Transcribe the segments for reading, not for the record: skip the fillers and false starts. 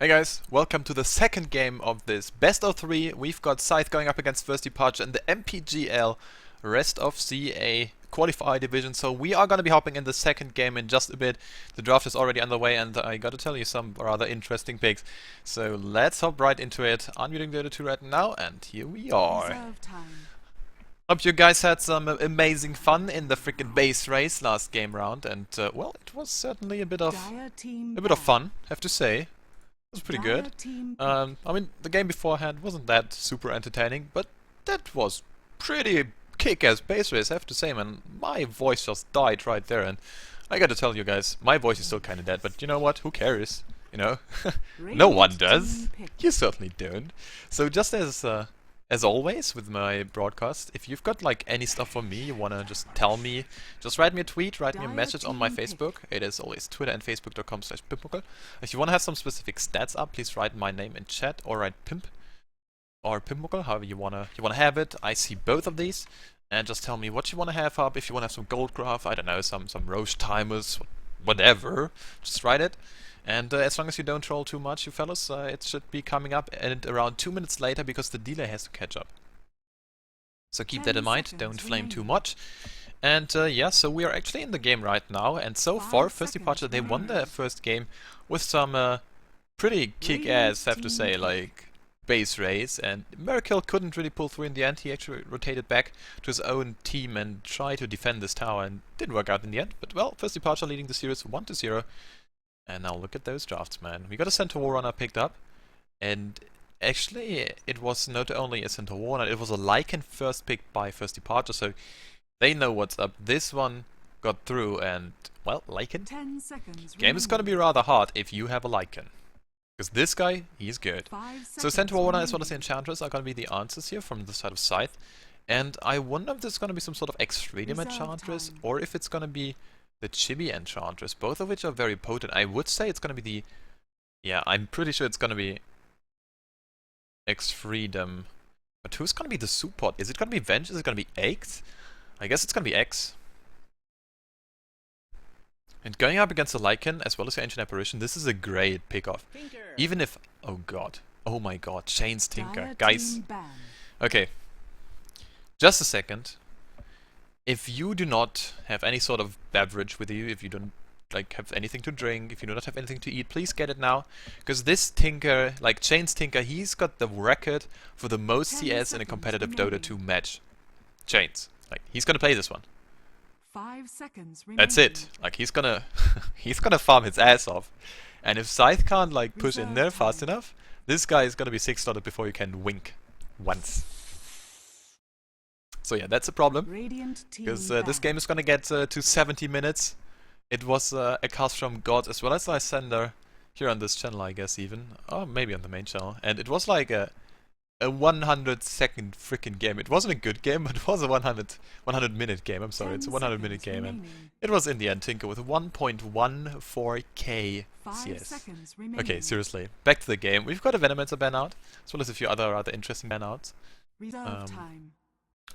Hey guys, welcome to the second game of this best of three. We've got Scythe going up against First Departure in the MPGL Rest of CA qualifier division. So we are going to be hopping in the second game in just a bit. The draft is already underway and I got to tell you some rather interesting picks. So let's hop right into it. Unmuting the other two right now and here we are. Hope you guys had some amazing fun in the freaking base race last game round and well, it was certainly a bit of fun, have to say. It was pretty good. I mean, the game beforehand wasn't that super entertaining, but that was pretty kick-ass base race, I have to say, man. My voice just died right there, and I gotta tell you guys, my voice is still kinda dead, but you know what? Who cares? You know? No one does. You certainly don't. So just as always with my broadcast, if you've got like any stuff for me you wanna just tell me, just write me a tweet, write me a message on my Facebook. It is always Twitter and Facebook.com/pimpmuckle. If you wanna have some specific stats up, please write my name in chat or write pimp or pimpmuckle, however you wanna have it. I see both of these, and just tell me what you wanna have up. If you wanna have some gold graph, I don't know, some Roche timers, whatever, just write it. And as long as you don't troll too much, you fellas, it should be coming up and around 2 minutes later because the delay has to catch up. So keep that in mind, don't flame too much. And yeah, so we are actually in the game right now, and so far, First Departure, they won their first game with some pretty kick-ass, have to say, like, base race, and Miracle couldn't really pull through in the end. He actually rotated back to his own team and tried to defend this tower, and didn't work out in the end. But well, First Departure leading the series 1-0. And now look at those drafts, man. We got a Centaur Runner picked up, and actually it was not only a Centaur Runner, it was a Lycan first picked by First Departure, so they know what's up. This one got through, and well, Lycan. 10 seconds. Game is gonna be rather hard if you have a Lycan, because this guy, he's good. So Centaur Runner as well as the Enchantress are gonna be the answers here from the side of Scythe, and I wonder if there's gonna be some sort of Extreme Enchantress, or if it's gonna be the Chibi Enchantress, both of which are very potent. I would say it's gonna be the... Yeah, I'm pretty sure it's gonna be X-Freedom. But who's gonna be the support? Is it gonna be Venge? Is it gonna be X? I guess it's gonna be X. And going up against the Lycan, as well as the Ancient Apparition, this is a great pick-off. Even if... Oh god. Oh my god. Chains Tinker. Guys. Okay. Just a second. If you do not have any sort of beverage with you, if you don't like have anything to drink, if you do not have anything to eat, please get it now. Because this Tinker, like Chains Tinker, he's got the record for the most CS in a competitive Dota 2 match. Chains. Like, he's gonna play this one. 5 seconds remaining. That's it. Like, he's gonna he's gonna farm his ass off. And if Scythe can't like push in there fast enough, this guy is gonna be 6-slotted before you can wink once. So yeah, that's a problem, because this game is gonna get to 70 minutes. It was a cast from God as well as Lysander here on this channel, I guess, even. Or maybe on the main channel. And it was like a 100-second freaking game. It wasn't a good game, but it was a 100-minute game. I'm sorry, it's a 100-minute game. And it was in the end Tinker with 1.14k CS. Okay, seriously. Back to the game. We've got a Venomancer ban out, as well as a few other rather interesting ban outs.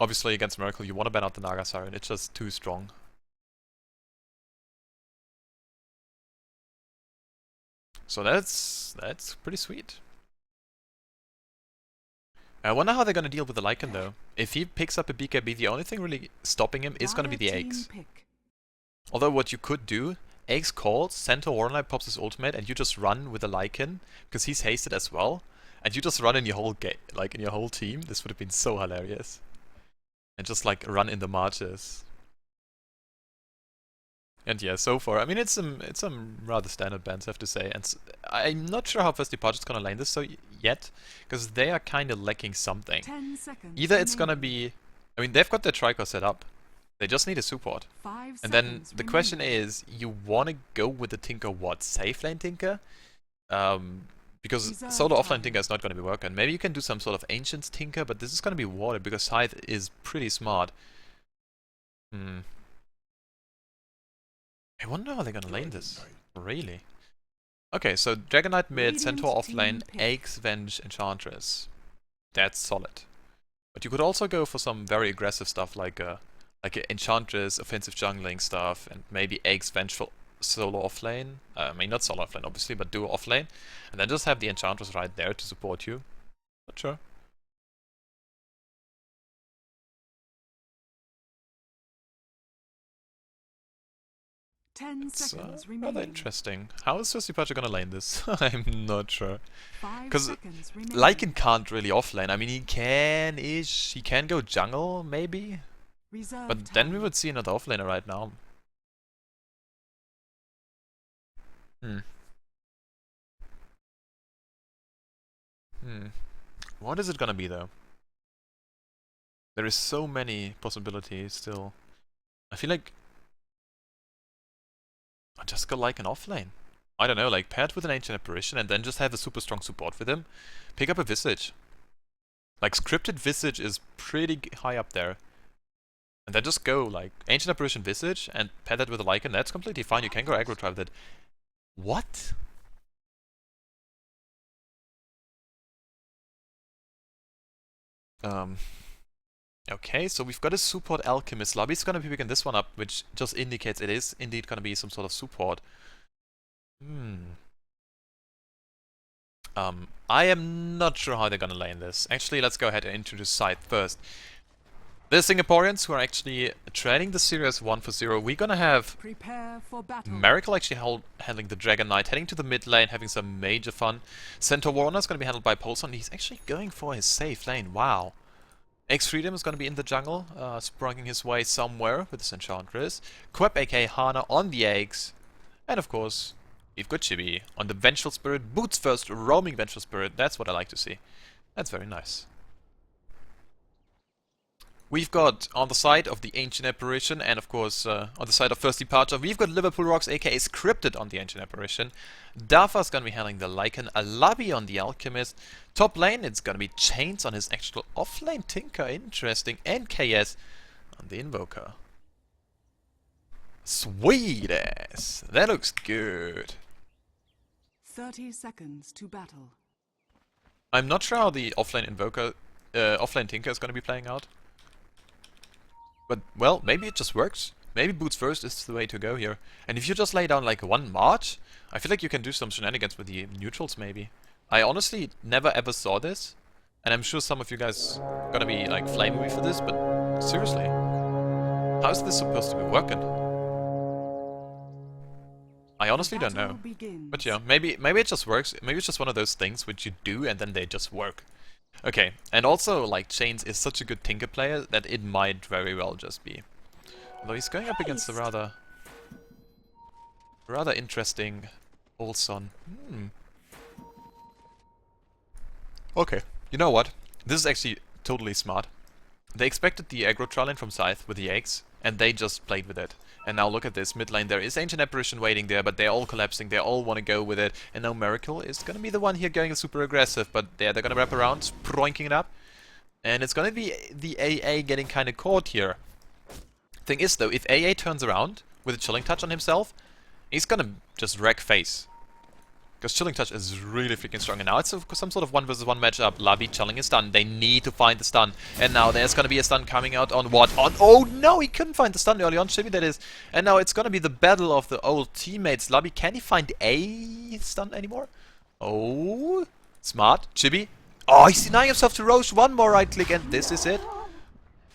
Obviously, against Miracle, you want to ban out the Naga Siren. It's just too strong. So that's pretty sweet. I wonder how they're gonna deal with the Lycan though. If he picks up a BKB, the only thing really stopping him is gonna be the eggs. Although what you could do, eggs calls, Centaur Warlike pops his ultimate, and you just run with the Lycan, because he's hasted as well, and you just run in your whole game, like in your whole team. This would have been so hilarious. And just like run in the marches. And yeah, so far, I mean, it's some rather standard bans, I have to say. And I'm not sure how First Departure is gonna lane this so yet, because they are kind of lacking something. Either it's gonna be, I mean, they've got their Tricore set up. They just need a support. And then the question is, you wanna go with the Tinker what? Safe lane Tinker? Because solo offline Tinker is not going to be working. Maybe you can do some sort of Ancients Tinker, but this is going to be warded because Scythe is pretty smart. I wonder how they're going to lane this. Really? Okay, so Dragon Knight mid, Centaur offlane, Eggs, Venge, Enchantress. That's solid. But you could also go for some very aggressive stuff like a Enchantress, offensive jungling stuff, and maybe Eggs, Vengeful solo offlane. I mean, not solo offlane, obviously, but duo offlane. And then just have the Enchantress right there to support you. Not sure. 10 It's seconds rather remaining. interesting. How is Scythe gonna lane this? I'm not sure. 5 Because seconds remaining. Lycan can't really offlane. I mean, he can-ish. He can go jungle, maybe? Reserve But time. then we would see another offlaner right now. Hmm. What is it gonna be, though? There is so many possibilities still. I feel like I just go like an offlane. I don't know, like paired with an Ancient Apparition and then just have a super strong support with him. Pick up a Visage. Like scripted Visage is pretty high up there. And then just go like Ancient Apparition Visage and pair that with a Lycan. That's completely fine. You can go aggro drive that. What? Okay, so we've got a support Alchemist. Lobby's gonna be picking this one up, which just indicates it is indeed gonna be some sort of support. I am not sure how they're gonna lane this. Actually, let's go ahead and introduce Scythe first. The Singaporeans who are actually trading the series 1 for 0. We're gonna have Prepare for battle. Miracle actually handling the Dragon Knight, heading to the mid lane, having some major fun. Centaur Warner is gonna be handled by Pulson. He's actually going for his safe lane. Wow. X Freedom is gonna be in the jungle, sprunging his way somewhere with his Enchantress. Quep aka Hana on the eggs. And of course, we've got Chibi on the Vengeful Spirit. Boots first, roaming Vengeful Spirit. That's what I like to see. That's very nice. We've got on the side of the Ancient Apparition, and of course on the side of First Departure, we've got Liverpool Rocks, aka Scripted on the Ancient Apparition. Dafa's gonna be handling the Lycan, Alabi on the Alchemist. Top lane, it's gonna be Chains on his actual offlane Tinker, interesting, and KS on the Invoker. Sweet ass! That looks good. 30 seconds to battle. I'm not sure how the offlane Invoker, offlane Tinker is gonna be playing out. But, well, maybe it just works. Maybe boots first is the way to go here. And if you just lay down like one March, I feel like you can do some shenanigans with the neutrals maybe. I honestly never ever saw this. And I'm sure some of you guys gonna be like flaming me for this, but seriously. How is this supposed to be working? I honestly don't know. But yeah, maybe it just works. Maybe it's just one of those things which you do and then they just work. Okay, and also, like, Chains is such a good Tinker player that it might very well just be. Although he's going up against a rather interesting Olson. Okay, you know what? This is actually totally smart. They expected the aggro trial from Scythe with the eggs, and they just played with it. And now look at this, mid lane, there is Ancient Apparition waiting there, but they're all collapsing, they all want to go with it. And now Miracle is gonna be the one here going super aggressive, but they're gonna wrap around, proinking it up. And it's gonna be the AA getting kinda caught here. Thing is though, if AA turns around with a Chilling Touch on himself, he's gonna just wreck face. Because Chilling Touch is really freaking strong. And now it's some sort of 1 versus 1 matchup. Labi chilling a stun. They need to find the stun. And now there's going to be a stun coming out on what? On, oh no, he couldn't find the stun early on. Chibi, that is. And now it's going to be the battle of the old teammates. Labi, can he find a stun anymore? Oh, smart. Chibi. Oh, he's denying himself to Roche. One more right click and this is it.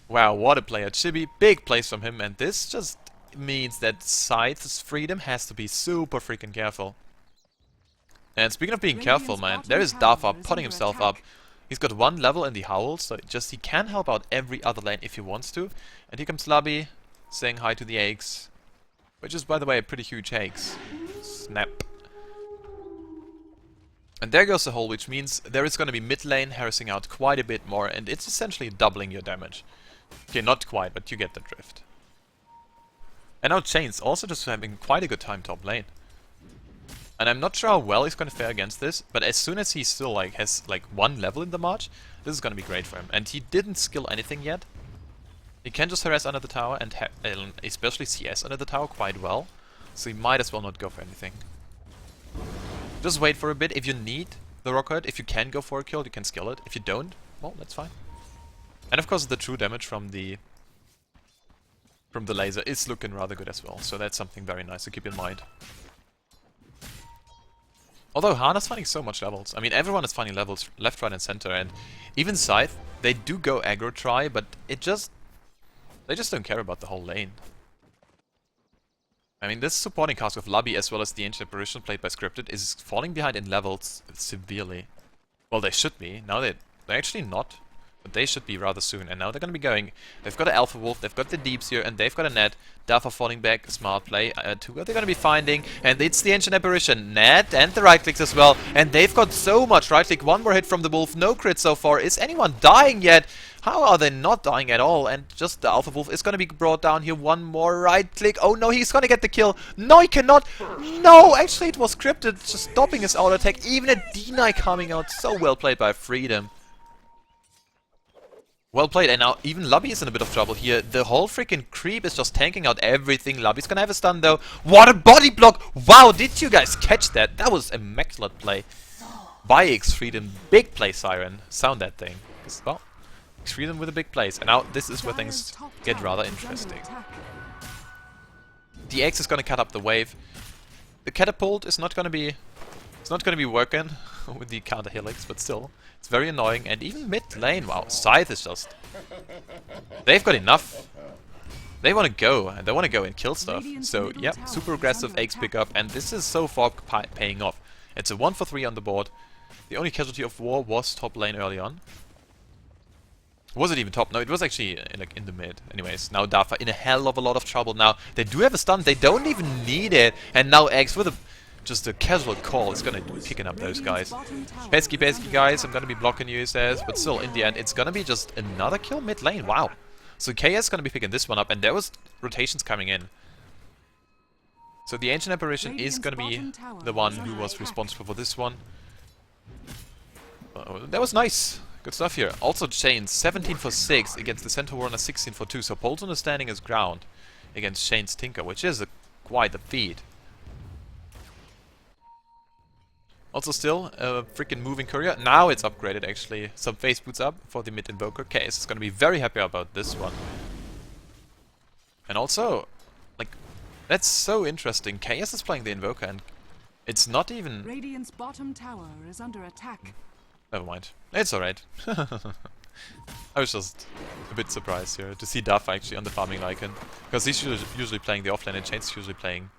Wow, what a player. Chibi, big plays from him. And this just means that Scythe's freedom has to be super freaking careful. And speaking of being careful, man, there is Dafa putting himself up. He's got 1 level in the Howl, so he can help out every other lane if he wants to. And here comes Labi, saying hi to the eggs. Which is, by the way, a pretty huge eggs. Snap. And there goes the Howl, which means there is going to be mid lane harassing out quite a bit more, and it's essentially doubling your damage. Okay, not quite, but you get the drift. And now Chains also just having quite a good time top lane. And I'm not sure how well he's going to fare against this, but as soon as he still like has like 1 level in the March, this is going to be great for him. And he didn't skill anything yet. He can just harass under the tower and especially CS under the tower quite well. So he might as well not go for anything. Just wait for a bit. If you need the Rock Hurt, if you can go for a kill, you can skill it. If you don't, well, that's fine. And of course the true damage from the from the laser is looking rather good as well. So that's something very nice to keep in mind. Although Hana's finding so much levels. I mean, everyone is finding levels left, right and center. And even Scythe, they do go aggro try, but they just don't care about the whole lane. I mean, this supporting cast with Lubby as well as the Ancient Apparition played by Scripted is falling behind in levels severely. Well, they should be. Now they're actually not. But they should be rather soon. And now they're going to be going. They've got an Alpha Wolf, they've got the Deeps here, and they've got a Ned. Dafa falling back, smart play. Two are they going to be finding. And it's the Ancient Apparition. Ned and the right clicks as well. And they've got so much right click. One more hit from the Wolf. No crit so far. Is anyone dying yet? How are they not dying at all? And just the Alpha Wolf is going to be brought down here. One more right click. Oh no, he's going to get the kill. No, he cannot. No, actually it was Scripted just stopping his auto attack. Even a deny coming out. So well played by Freedom. Well played, and now even Lubby is in a bit of trouble here. The whole freaking creep is just tanking out everything. Lubby's gonna have a stun though. What a body block! Wow, did you guys catch that? That was immaculate play by X-Freedom. Big play, Siren. Sound that thing. Well, X-Freedom with a big plays. And now this is where things get rather interesting. The X is gonna cut up the wave. The catapult is not gonna be... It's not gonna be working with the counter helix, but still. It's very annoying, and even mid lane, wow, Scythe is just... They've got enough. They want to go, and they want to go and kill stuff. So, yeah, super aggressive X pickup, and this is so far paying off. It's a 1 for 3 on the board. The only casualty of war was top lane early on. Was it even top? No, it was actually like in the mid. Anyways, now Dafa in a hell of a lot of trouble. Now, they do have a stun, they don't even need it. And now X with a... Just a casual call is gonna be picking up those guys. Pesky guys, I'm gonna be blocking you, he says. But still, in the end, it's gonna be just another kill mid lane. Wow. So KS is gonna be picking this one up, and there was rotations coming in. So the Ancient Apparition is gonna be the one who was responsible for this one. That was nice. Good stuff here. Also Chains, 17 for 6 against the Centaur Warner, 16 for 2. So Pole's understanding his ground against Shane's Tinker, which is quite a feat. Also still, a freaking moving courier. Now it's upgraded actually. Some face boots up for the mid invoker. KS is gonna be very happy about this one. And also, like, that's so interesting. KS is playing the invoker and it's not even... Radiant's bottom tower is under attack. Never mind. It's alright. I was just a bit surprised here to see Duff actually on the farming icon. Because he's usually playing the offlane and Chain's usually playing...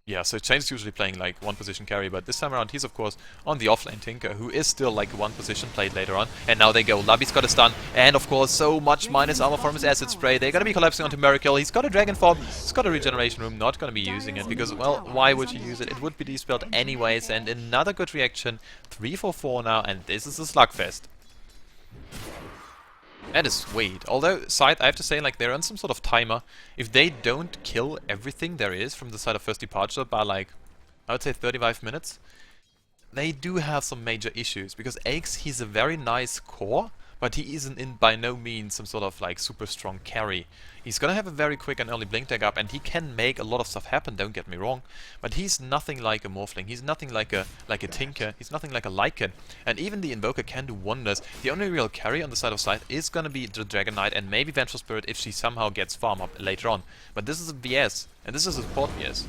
yeah, so Chain's usually playing like one position carry, but this time around he's of course on the offlane Tinker, who is still like one position played later on. And now they go, Lubby's got a stun, and of course so much minus armor from his acid spray. They're gonna be collapsing onto Miracle. He's got a dragon form, he's got a regeneration room, not gonna be using it because, well, why would you use it? It would be dispelled anyways, and another good reaction. 3 for 4 now, and this is a slugfest. That is sweet. Although, Scythe, I have to say, like, they're on some sort of timer. If they don't kill everything there is from the side of First Departure by, like, I would say 35 minutes, they do have some major issues. Because Aix, he's a very nice core, but he isn't by no means some sort of, like, super strong carry. He's gonna have a very quick and early blink tag up, and he can make a lot of stuff happen, don't get me wrong. But he's nothing like a Morphling, he's nothing like a Tinker, he's nothing like a Lycan. And even the Invoker can do wonders. The only real carry on the side of Scythe is gonna be the Dragon Knight and maybe Vengeful Spirit if she somehow gets farm up later on. But this is a VS, and this is a support VS.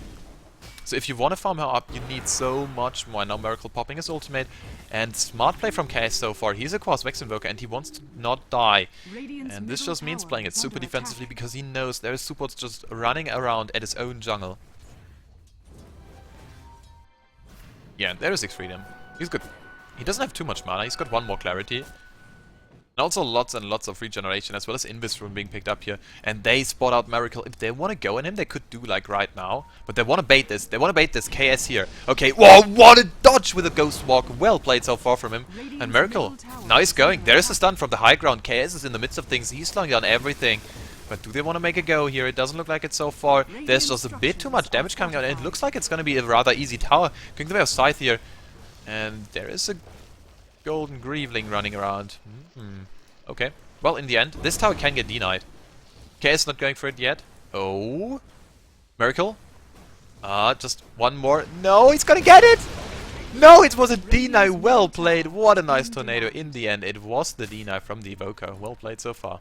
So if you want to farm her up, you need so much more. Now Miracle popping his ultimate, and smart play from KS so far. He's a Quas Vex Invoker and he wants to not die. And this just means playing it super defensively because he knows there is supports just running around at his own jungle. Yeah, there is X-Freedom. He's good. He doesn't have too much mana, he's got one more clarity. And also lots and lots of regeneration, as well as Invis Rune being picked up here. And they spot out Miracle. If they want to go in him, they could do like right now. But they want to bait this. They want to bait this KS here. Okay, whoa, what a dodge with a Ghost Walk. Well played so far from him. And Miracle, now he's going. There is a stun from the high ground. KS is in the midst of things. He's slowing down everything. But do they want to make a go here? It doesn't look like it so far. There's just a bit too much damage coming out. And it looks like it's going to be a rather easy tower. Going the way of Scythe here. And there is a Golden Greveling running around. Okay. Well, in the end, this tower can get denied. KS not going for it yet. Oh. Miracle. Just one more. No, he's gonna get it! No, it was a deny. Well played. What a nice tornado. In the end, it was the deny from the Evoker. Well played so far.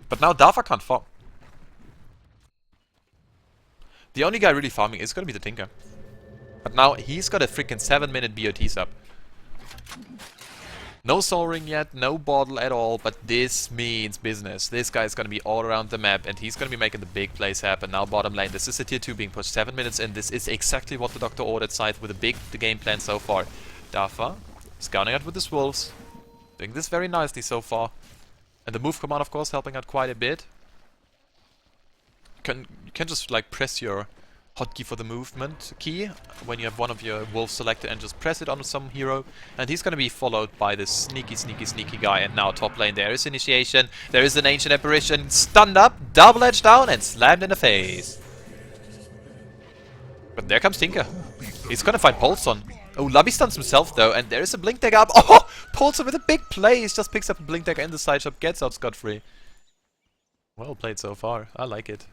But now Dafa can't farm. The only guy really farming is gonna be the Tinker. But now he's got a freaking 7-minute BOT sub. No Soul Ring yet, no bottle at all, but this means business. This guy is gonna be all around the map and he's gonna be making the big plays happen. Now bottom lane, this is a tier 2 being pushed 7 minutes in. This is exactly what the Doctor ordered Scythe with a big game plan so far. Dafa scouting out with his wolves. Doing this very nicely so far. And the move command of course helping out quite a bit. You can just like press your hotkey for the movement key when you have one of your wolves selected and just press it on some hero, and he's gonna be followed by this sneaky guy. And now top lane, there is initiation, there is an ancient apparition, stunned up, double edge down and slammed in the face. But there comes Tinker. He's gonna find Pulson. Oh, Lubby stuns himself though, and there is a blink dagger up. Oh, Pulson with a big play. He just picks up a blink dagger in the side shop, gets out scot-free. Well played so far. I like it.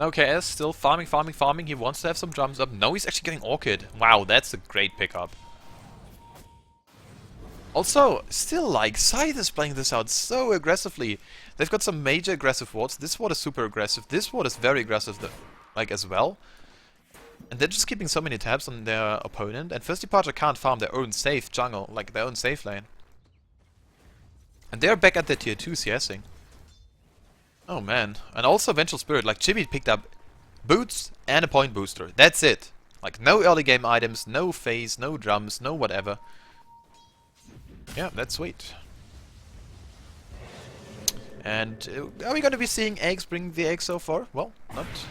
Okay, S still farming. He wants to have some drums up. No, he's actually getting Orchid. Wow, that's a great pickup. Also, still like, Scythe is playing this out so aggressively. They've got some major aggressive wards. This ward is super aggressive. This ward is very aggressive, like, as well. And they're just keeping so many tabs on their opponent. And First Departure can't farm their own safe jungle, like their own safe lane. And they're back at their tier 2 CSing. Oh man, and also Vengeful Spirit, like Chibi picked up boots and a point booster. That's it. Like no early game items, no phase, no drums, no whatever. Yeah, that's sweet. And are we going to be seeing eggs bring the eggs so far? Well,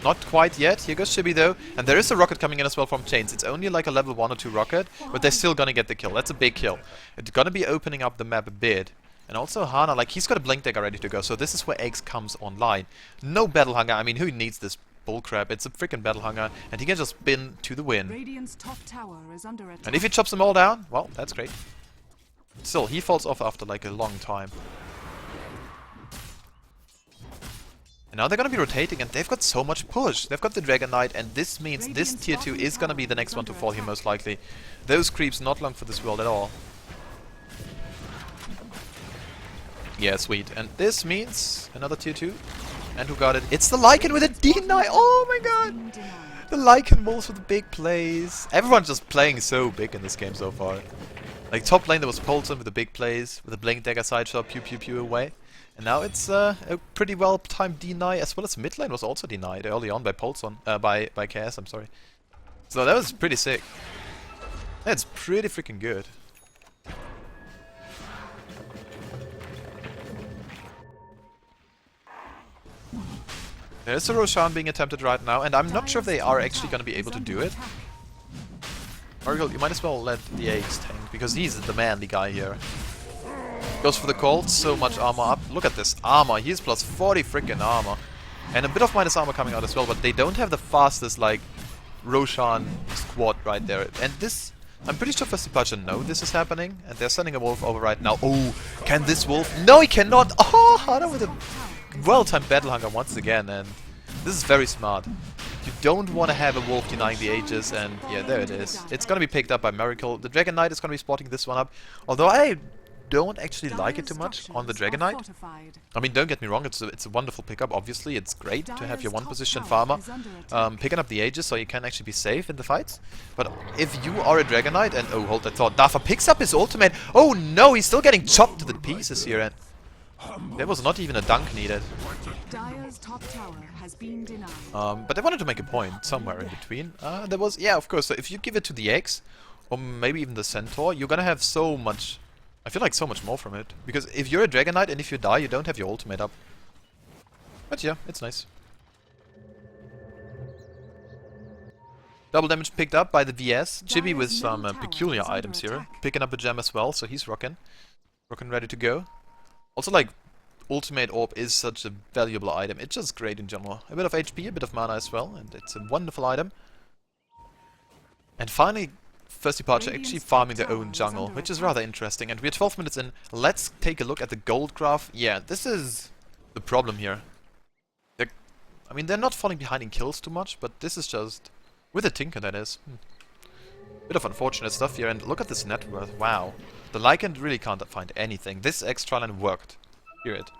not quite yet. Here goes Chibi though, and there is a rocket coming in as well from Chains. It's only like a level 1 or 2 rocket, but they're still gonna get the kill. That's a big kill. It's gonna be opening up the map a bit. And also Hana, like, he's got a blink dagger ready to go, so this is where eggs comes online. No battle hunger, I mean, who needs this bullcrap? It's a freaking battle hunger, and he can just spin to the win. Radiant's top tower is under attack. And if he chops them all down, well, that's great. Still, he falls off after like a long time. And now they're gonna be rotating, and they've got so much push. They've got the Dragon Knight, and this means this tier 2 is gonna be the next one to fall here most likely. Those creeps not long for this world at all. Yeah, sweet. And this means another tier 2. And who got it? It's the Lycan with a D9! Oh my god! The Lycan wolves with the big plays. Everyone's just playing so big in this game so far. Like top lane there was Polson with the big plays, with a blink dagger side shot, pew away. And now it's a pretty well timed deny, as well as mid lane was also denied early on by Polson, by KS, I'm sorry. So that was pretty sick. That's pretty freaking good. There's a Roshan being attempted right now, and I'm not sure if they are actually going to be able to do it. Oracle, you might as well let the Ace tank, because he's the manly guy here. Goes for the Colt, so much armor up. Look at this armor, he's plus 40 freaking armor. And a bit of minus armor coming out as well, but they don't have the fastest, like, Roshan squad right there. And this, I'm pretty sure First Departure know this is happening, and they're sending a wolf over right now. Oh, can this wolf? No, he cannot! Oh, Hana with a well-timed battle hunger once again, and this is very smart. You don't want to have a wolf denying the Aegis, and yeah, there it is. It's gonna be picked up by Miracle. The Dragon Knight is gonna be spotting this one up, although I don't actually like it too much on the Dragon Knight. I mean, don't get me wrong, it's a wonderful pickup, obviously. It's great to have your one position farmer picking up the Aegis so you can actually be safe in the fights. But if you are a Dragon Knight, and oh, hold that thought, Dafa picks up his ultimate. Oh no, he's still getting chopped to the pieces here, and there was not even a dunk needed. Dire's top tower has been denied. But I wanted to make a point somewhere in between. There was, yeah, of course, so if you give it to the X, or maybe even the Centaur, you're gonna have so much, I feel like so much more from it. Because if you're a Dragon Knight and if you die, you don't have your ultimate up. But yeah, it's nice. Double damage picked up by the VS. Chibi with some peculiar items here. Picking up a gem as well, so he's rocking. Rocking ready to go. Also, like, Ultimate Orb is such a valuable item. It's just great in general. A bit of HP, a bit of mana as well, and it's a wonderful item. And finally, First Departure actually farming their own jungle, which is rather interesting. And we're 12 minutes in. Let's take a look at the gold graph. Yeah, this is the problem here. I mean, they're not falling behind in kills too much, but this is just... With a Tinker, that is. Bit of unfortunate stuff here, and look at this net worth. Wow. The Lycan really can't find anything. This extra line worked. Period.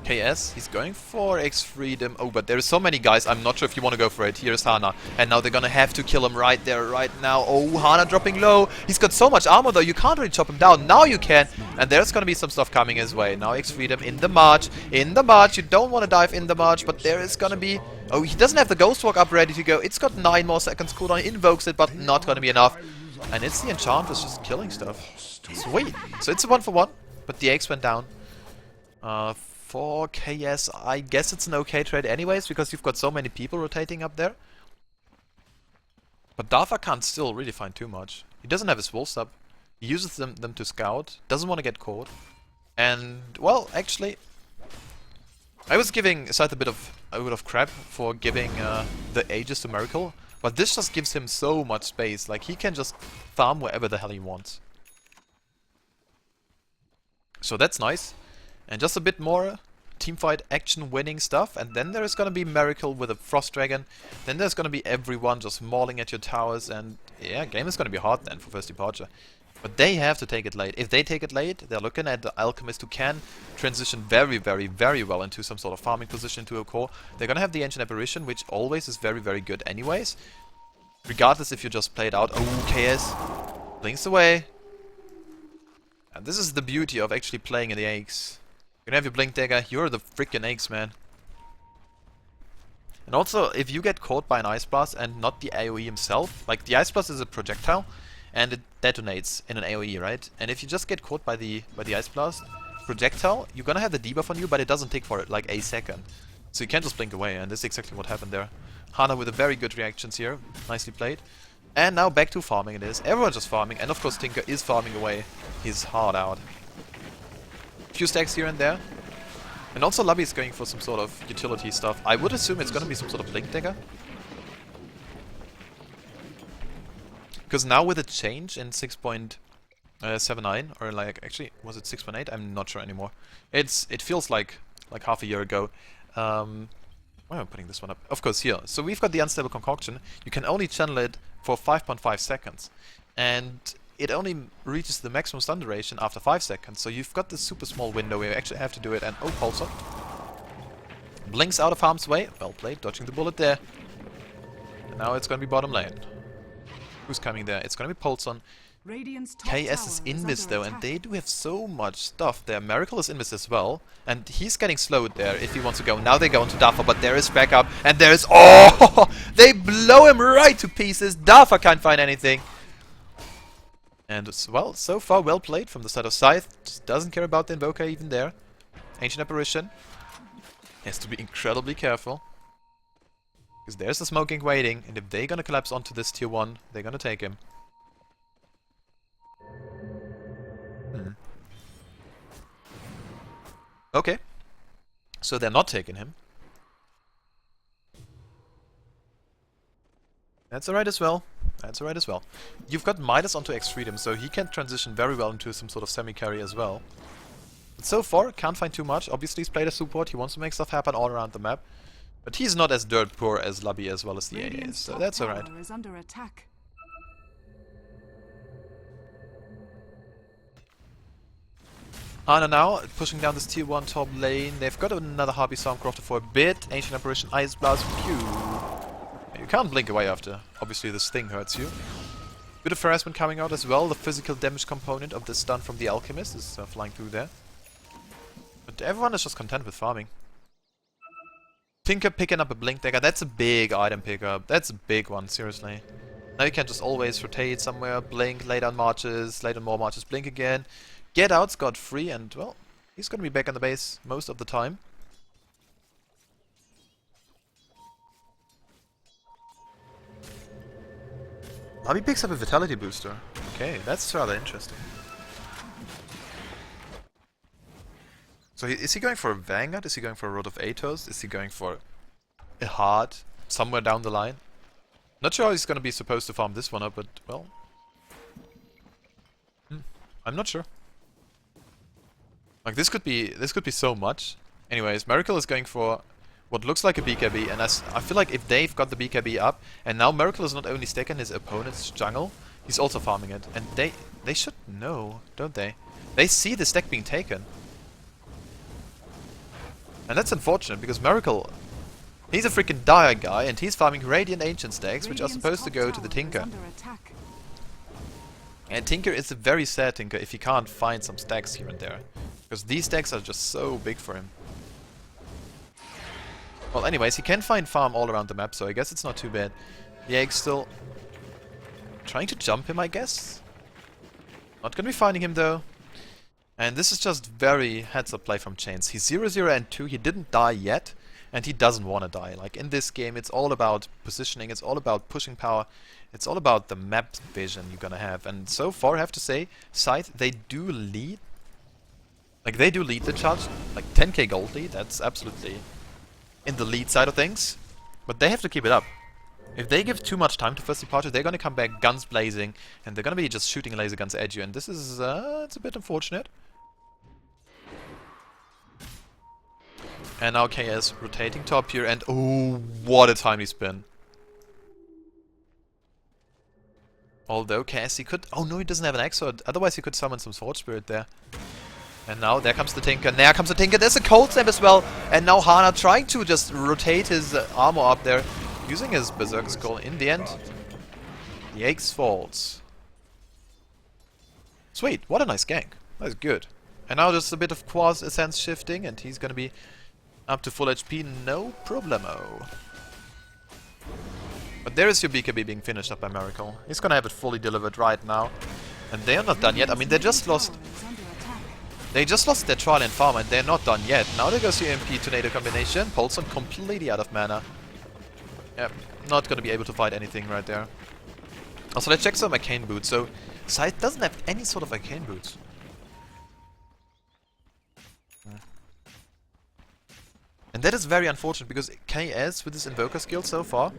KS, he's going for X Freedom. Oh, but there's so many guys, I'm not sure if you want to go for it. Here's Hana. And now they're gonna have to kill him right there, right now. Oh, Hana dropping low. He's got so much armor though, you can't really chop him down. Now you can. And there's gonna be some stuff coming his way. Now X Freedom in the march. In the march. You don't want to dive in the march, but there is gonna be... Oh, he doesn't have the Ghost Walk up ready to go. It's got 9 more seconds cooldown. He invokes it, but not gonna be enough. And it's the Enchantress just killing stuff. Sweet. So it's a 1-for-1, but the X went down. For KS, I guess it's an okay trade anyways, because you've got so many people rotating up there. But Dartha can't still really find too much. He doesn't have his wolves up. He uses them to scout, doesn't want to get caught. And, well, actually, I was giving Scythe a bit of crap for giving the Aegis to Miracle, but this just gives him so much space. Like, he can just farm wherever the hell he wants. So that's nice. And just a bit more teamfight action winning stuff, and then there is gonna be Miracle with a Frost Dragon. Then there's gonna be everyone just mauling at your towers, and yeah, game is gonna be hard then for First Departure. But they have to take it late. If they take it late, they're looking at the Alchemist, who can transition very, very, very well into some sort of farming position to a core. They're gonna have the Ancient Apparition, which always is very, very good anyways. Regardless if you just play it out. Oh, KS blinks away. And this is the beauty of actually playing in the Aches. You're gonna have your Blink Dagger, you're the freaking Aches, man. And also, if you get caught by an Ice Blast and not the AoE himself, like the Ice Blast is a projectile, and it detonates in an AoE, right? And if you just get caught by the Ice Blast projectile, you're gonna have the debuff on you, but it doesn't take for it like a second. So you can't just blink away, and this is exactly what happened there. Hana with a very good reactions here, nicely played. And now back to farming it is. Everyone's just farming, and of course Tinker is farming away his heart out. Few stacks here and there. And also Lubby is going for some sort of utility stuff. I would assume it's gonna be some sort of Blink Dagger. Because now with a change in 6.79, or like, actually, was it 6.8? I'm not sure anymore. It feels like half a year ago. Why am I putting this one up? Of course, here. So we've got the Unstable Concoction. You can only channel it for 5.5 seconds. And it only reaches the maximum stun duration after 5 seconds. So you've got this super small window where you actually have to do it. And oh, Pulsar blinks out of harm's way. Well played, dodging the bullet there. And now it's gonna be bottom lane. Who's coming there? It's gonna be Pulsar. KS is invis though, and they do have so much stuff there. Miracle is invis as well, and he's getting slowed there if he wants to go. Now they go into Dartha, but there is backup, and there is... Oh! They blow him right to pieces. Dartha can't find anything. And, well, so far well played from the side of Scythe. Just doesn't care about the Invoker even there. Ancient Apparition. Has to be incredibly careful. Because there's the Smoking waiting, and if they're gonna collapse onto this tier 1, they're gonna take him. Okay. So they're not taking him. That's alright as well. That's alright as well. You've got Midas onto X Freedom, so he can transition very well into some sort of semi-carry as well. But so far, can't find too much. Obviously he's played as support, he wants to make stuff happen all around the map. But he's not as dirt poor as Lubby as well as the AA is, so that's alright. Ana now, pushing down this tier 1 top lane. They've got another Harpy Stormcrafter for a bit. Ancient Apparition, Ice Blast, phew. You can't blink away after. Obviously this thing hurts you. Bit of harassment coming out as well. The physical damage component of the stun from the Alchemist is flying through there. But everyone is just content with farming. Tinker picking up a Blink Dagger. That's a big item pickup. That's a big one, seriously. Now you can just always rotate somewhere, blink, lay down marches, lay down more marches, blink again. Get out scot-free, and, well, he's gonna be back on the base most of the time. Lubby picks up a Vitality Booster. Okay, that's rather interesting. So is he going for a Vanguard? Is he going for a Rod of Atos? Is he going for a Heart somewhere down the line? Not sure how he's gonna be supposed to farm this one up, but, well... I'm not sure. Like, this could be so much. Anyways, Miracle is going for what looks like a BKB, and I feel like if they've got the BKB up, and now Miracle is not only stacking his opponent's jungle, he's also farming it. And they should know, don't they? They see the stack being taken. And that's unfortunate, because Miracle, he's a freaking dire guy, and he's farming Radiant Ancient stacks, which are supposed to go to the Tinker. And Tinker is a very sad Tinker if he can't find some stacks here and there. Because these stacks are just so big for him. Well, anyways, he can find farm all around the map, so I guess it's not too bad. Jake's still trying to jump him, I guess. Not gonna be finding him, though. And this is just very heads-up play from Chains. He's 0-0 and 2, he didn't die yet, and he doesn't want to die. Like, in this game, it's all about positioning, it's all about pushing power, it's all about the map vision you're gonna have. And so far, I have to say, Scythe, they do lead. Like, they do lead the charge. Like, 10k gold lead, that's absolutely in the lead side of things. But they have to keep it up. If they give too much time to first departure, they're gonna come back guns blazing, and they're gonna be just shooting laser guns at you, and this is, it's a bit unfortunate. And now KS rotating top here, and oh, what a timely spin. Although KS, he could... Oh no, he doesn't have an Exort, otherwise he could summon some Sword Spirit there. And now there comes the Tinker, there comes the Tinker, there's a Cold Snap as well! And now Hana trying to just rotate his armor up there, using his Berserker Skull. In the end, the Axe falls. Sweet, what a nice gank. That's good. And now just a bit of Quas Essence shifting, and he's gonna be up to full HP, no problemo. But there is your BKB being finished up by Miracle. He's gonna have it fully delivered right now. And they are not done yet. I mean, they just lost... They just lost their trial and farm, and they're not done yet. Now there goes the MP Tornado combination. Polson completely out of mana. Yep, not gonna be able to fight anything right there. Also, let's check some Arcane Boots. So, Scythe doesn't have any sort of Arcane Boots. And that is very unfortunate, because KS, with his Invoker skill so far,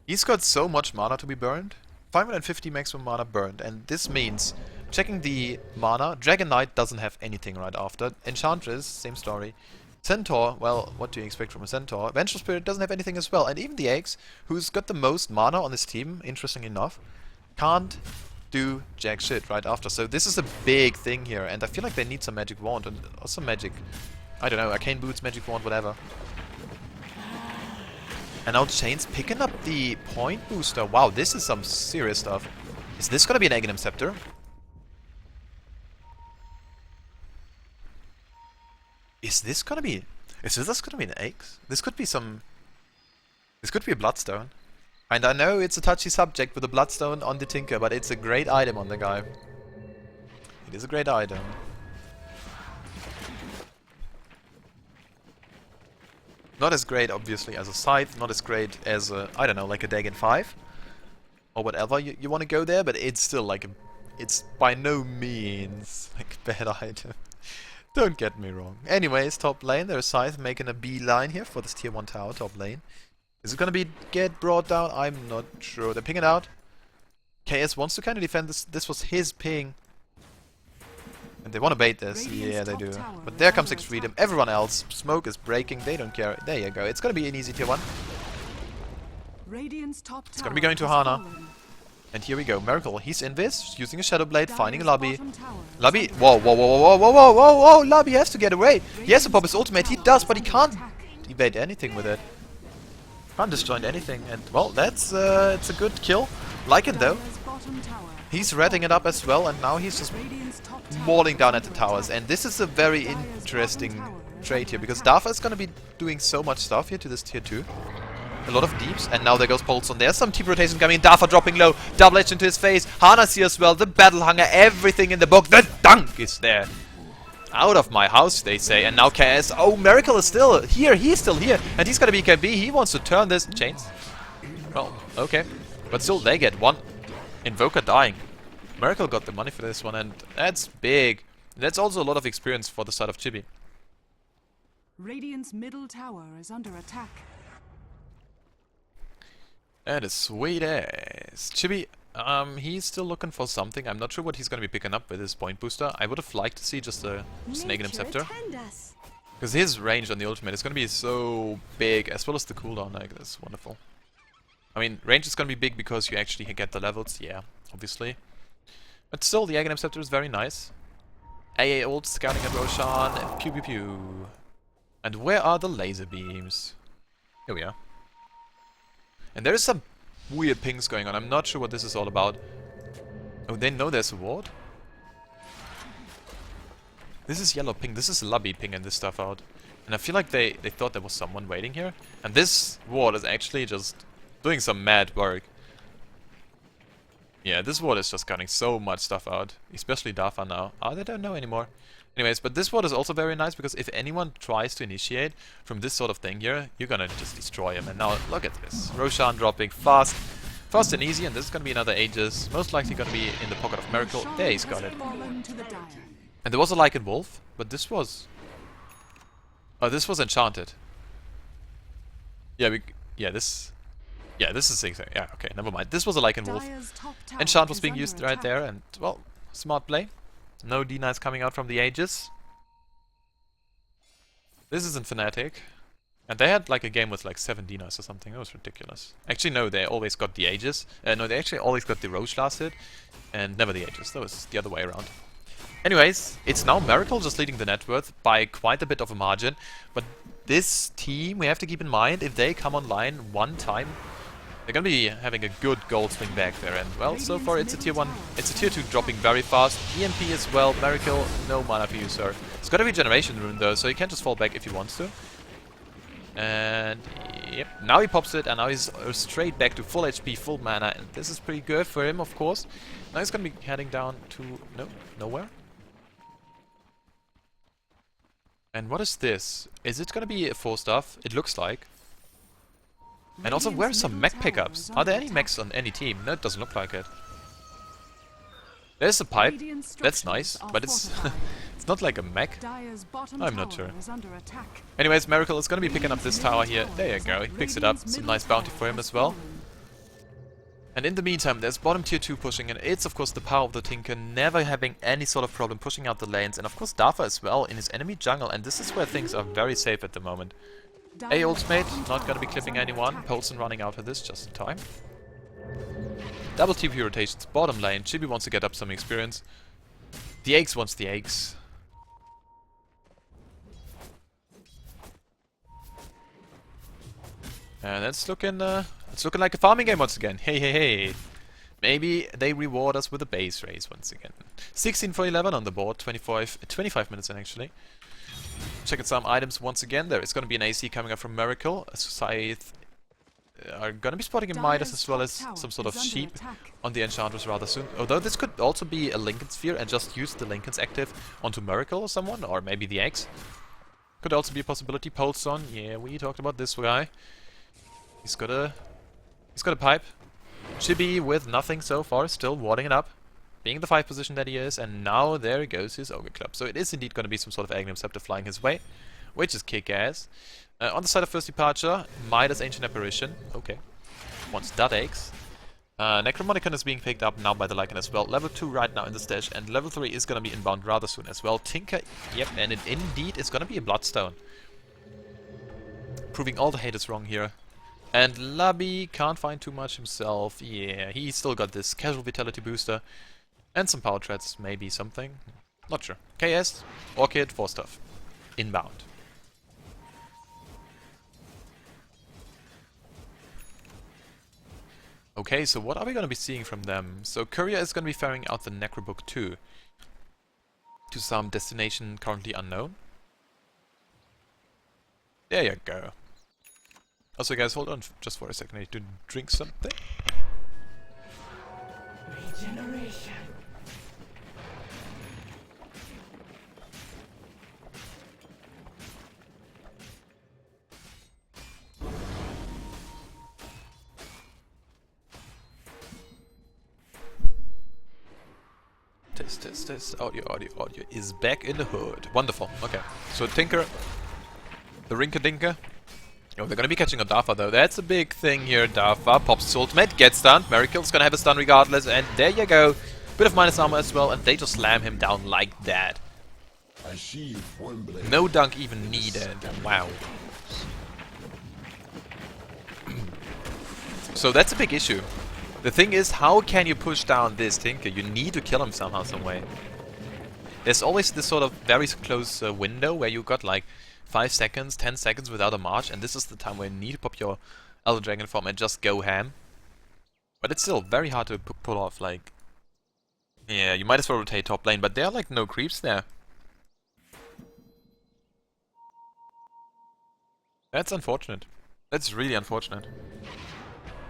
he's got so much mana to be burned. 550 maximum mana burned, and this means... Checking the mana, Dragon Knight doesn't have anything right after. Enchantress, same story. Centaur, well, what do you expect from a Centaur? Vengeful Spirit doesn't have anything as well. And even the Axe, who's got the most mana on his team, interestingly enough, can't do jack shit right after. So this is a big thing here, and I feel like they need some Magic Wand and also Magic... I don't know, Arcane Boots, Magic Wand, whatever. And now Chains picking up the point booster. Wow, this is some serious stuff. Is this gonna be an Aghanim Scepter? Is this gonna be an Axe? This could be some... This could be a Bloodstone. And I know it's a touchy subject with a Bloodstone on the Tinker, but it's a great item on the guy. It is a great item. Not as great, obviously, as a Scythe, not as great as a, I don't know, like a Dagon 5. Or whatever you want to go there, but it's still like a... It's by no means like a bad item. Don't get me wrong. Anyways, top lane, there's Scythe making a beeline here for this tier 1 tower, top lane. Is it gonna get brought down? I'm not sure. They're pinging out. KS wants to kind of defend this. This was his ping. And they want to bait this. Yeah, they do. But there comes Six Freedom. Everyone else, smoke is breaking. They don't care. There you go. It's gonna be an easy tier 1. It's gonna be going to Hana. And here we go, Miracle, he's in this, using a Shadow Blade, finding a Lobby. Lobby, whoa, whoa, whoa, whoa, whoa, whoa, whoa, whoa, Lobby has to get away. He has to pop his ultimate, he does, but he can't evade anything with it. Can't disjoint anything, and well, that's, it's a good kill. Like it though. He's ratting it up as well, and now he's just mauling down at the towers. And this is a very interesting trade here, because Dafa is gonna be doing so much stuff here to this tier 2. A lot of deeps, and now there goes Polson. There's some team rotation coming in. Dafa dropping low. Double edge into his face. Hana's here as well. The battle hunger, everything in the book. The dunk is there. Out of my house, they say. And now KS. Oh, Miracle is still here. He's still here. And he's got a BKB. He wants to turn this. Chains. Well, okay. But still, they get one. Invoker dying. Miracle got the money for this one, and that's big. That's also a lot of experience for the side of Chibi. Radiant's middle tower is under attack. That is sweet ass. Chibi, he's still looking for something. I'm not sure what he's going to be picking up with his point booster. I would have liked to see just a Aghanim Scepter. Because his range on the ultimate is going to be so big, as well as the cooldown. Like, that's wonderful. I mean, range is going to be big because you actually get the levels, yeah, obviously. But still, the Aghanim Scepter is very nice. AA ult, scouting at Roshan, and pew pew pew. And where are the laser beams? Here we are. And there is some weird pings going on. I'm not sure what this is all about. Oh, they know there's a ward? This is yellow ping. This is lobby pinging this stuff out. And I feel like they thought there was someone waiting here. And this ward is actually just doing some mad work. Yeah, this ward is just cutting so much stuff out. Especially Dafa now. Oh, they don't know anymore. Anyways, but this ward is also very nice because if anyone tries to initiate from this sort of thing here, you're gonna just destroy him. And now, look at this. Roshan dropping fast. Fast and easy, and this is gonna be another Aegis. Most likely gonna be in the pocket of Miracle. There, he's got it. And there was a Lycan Wolf, but this was... Oh, this was enchanted. Yeah, this is Scythe. Yeah, okay, never mind. This was a Lycan Wolf. Enchant was being used right there, and, well, smart play. No D-Knights coming out from the Aegis. This isn't Fnatic. And they had like a game with like 7 D-Knights or something. That was ridiculous. Actually, no, they always got the Aegis. No, they actually always got the Roche last hit, and never the Aegis. That was the other way around. Anyways, it's now Miracle just leading the net worth by quite a bit of a margin. But this team, we have to keep in mind, if they come online one time, they're gonna be having a good gold swing back there. And well, so far it's a tier 1, it's a tier 2 dropping very fast. EMP as well, Miracle, no mana for you, sir. It's got a regeneration rune though, so he can just fall back if he wants to. And yep, now he pops it, and now he's straight back to full HP, full mana, and this is pretty good for him, of course. Now he's gonna be heading down to nowhere. And what is this? Is it gonna be a 4-staff? It looks like. And also, where are some mech pickups? Are there any mechs on any team? No, it doesn't look like it. There's a pipe. That's nice, but it's it's not like a mech. I'm not sure. Anyways, Miracle is gonna be picking up this tower here. There you go. He picks it up. It's a nice bounty for him as well. And in the meantime, there's bottom tier 2 pushing, and it's of course the power of the Tinker, never having any sort of problem pushing out the lanes, and of course Dafa as well in his enemy jungle, and this is where things are very safe at the moment. A ultimate, not gonna be clipping anyone. Polson running out of this just in time. Double TP rotations, bottom lane. Chibi wants to get up some experience. The Aegis wants the Aegis. And it's looking like a farming game once again. Hey, hey, hey. Maybe they reward us with a base race once again. 16 for 11 on the board, 25 minutes in actually. Checking some items once again. There is going to be an AC coming up from Miracle. Scythe are going to be spotting a Midas as well as some sort of sheep on the Enchantress rather soon. Although this could also be a Lincoln Sphere and just use the Lincoln's active onto Miracle or someone, or maybe the Eggs. Could also be a possibility. Pulse on. Yeah, we talked about this guy. He's got a pipe. Chibi with nothing so far, still warding it up. Being the 5 position that he is, and now there goes his Ogre Club. So it is indeed going to be some sort of Aghanim Scepter flying his way, which is kick-ass. On the side of First Departure, Midas Ancient Apparition. Okay. Wants Dud Eggs. Necromonicon is being picked up now by the Lycan as well. Level 2 right now in the stash, and level 3 is going to be inbound rather soon as well. Tinker, yep, and it indeed is going to be a Bloodstone. Proving all the haters wrong here. And Labi can't find too much himself. Yeah, he's still got this casual vitality booster. And some power threats, maybe something. Not sure. KS, Orchid, 4-staff. Inbound. Okay, so what are we going to be seeing from them? So Courier is going to be ferrying out the Necrobook 2 to some destination currently unknown. There you go. Also guys, hold on just for a second, I need to drink something. Regeneration. Test. Audio is back in the hood. Wonderful. Okay. So Tinker, the Rinka-Dinker. Oh, they're gonna be catching on Dafa though. That's a big thing here. Dafa pops his ultimate, gets stunned. Miracle's gonna have a stun regardless, and there you go. Bit of minus armor as well, and they just slam him down like that. No dunk even needed. Wow. So that's a big issue. The thing is, how can you push down this Tinker? You need to kill him somehow, some way. There's always this sort of very close window where you got like 5 seconds, 10 seconds without a march, and this is the time where you need to pop your Elder Dragon form and just go ham. But it's still very hard to pull off, like... Yeah, you might as well rotate top lane, but there are like no creeps there. That's unfortunate. That's really unfortunate.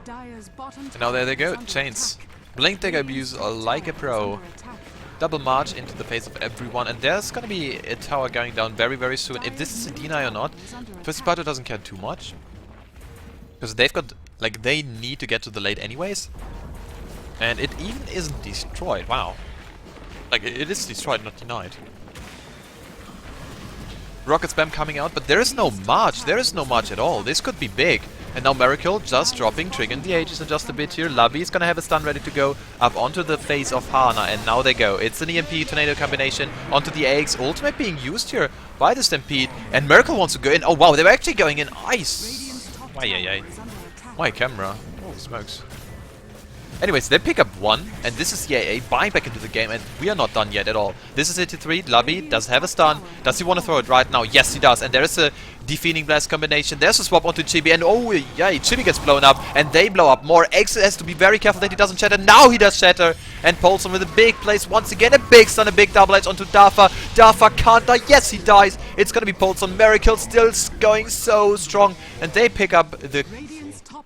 And now there they go, Chains. Blink Dagger abuse like a pro. Double march into the face of everyone, and there's gonna be a tower going down very, very soon. If this is a deny or not, First Sparta doesn't care too much. Because they've got, like, they need to get to the late anyways. And it even isn't destroyed, wow. Like, it is destroyed, not denied. Rocket spam coming out, but there is no march, at all. This could be big. And now Miracle just dropping, triggering the Aegis in just a bit here. Lavi is gonna have a stun ready to go up onto the face of Hana, and now they go. It's an EMP Tornado combination onto the AX ultimate being used here by the Stampede, and Miracle wants to go in. Oh wow, they were actually going in ice. My camera. Oh smokes. Anyways, they pick up one, and this is the AA buying back into the game, and we are not done yet at all. This is 83, Labi does have a stun. Does he want to throw it right now? Yes, he does, and there is a Defeating Blast combination. There's a swap onto Chibi, and oh yeah, Chibi gets blown up, and they blow up more. X has to be very careful that he doesn't shatter. Now he does shatter, and Polson with a big place once again. A big stun, a big double edge onto Dafa. Dafa can't die. Yes, he dies. It's gonna be Polson. Miracle still going so strong, and they pick up the...